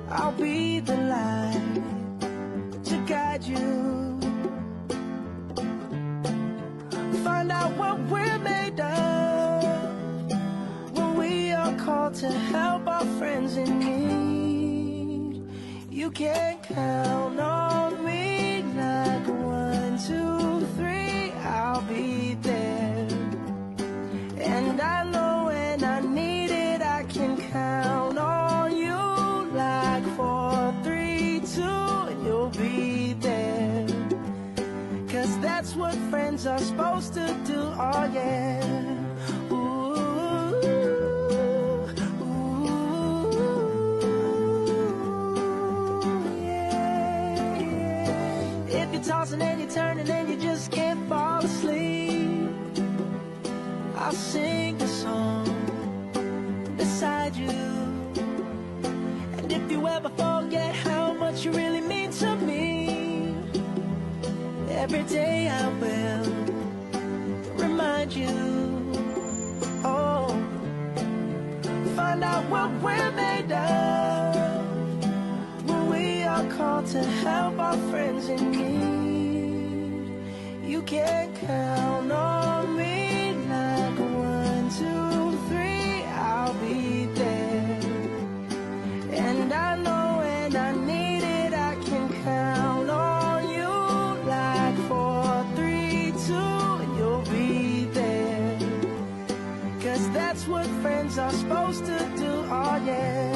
I'll be the light to guide you. Find out what we're made of when we are called to help our friends in need. You can count on me like 1, 2, 3, I'll be there. And I know when I need it, I can count on you like 4, 3, 2, and you'll be there. 'Cause that's what friends are supposed to do, oh yeah. Ooh, ooh, yeah, yeah. If you're tossing and you're turning and you just can't fall asleep, I'll sing a song beside you. And if you ever forget how much you really mean to me, every day I will remind you. Oh, find out what we're made of when we are called to help our friends in need. You can count on me like 1, 2, 3, I'll be there. And I know when I need it, I can count on you like 4, 3, 2, and you'll be there. 'Cause that's what friends are supposed to do, oh yeah.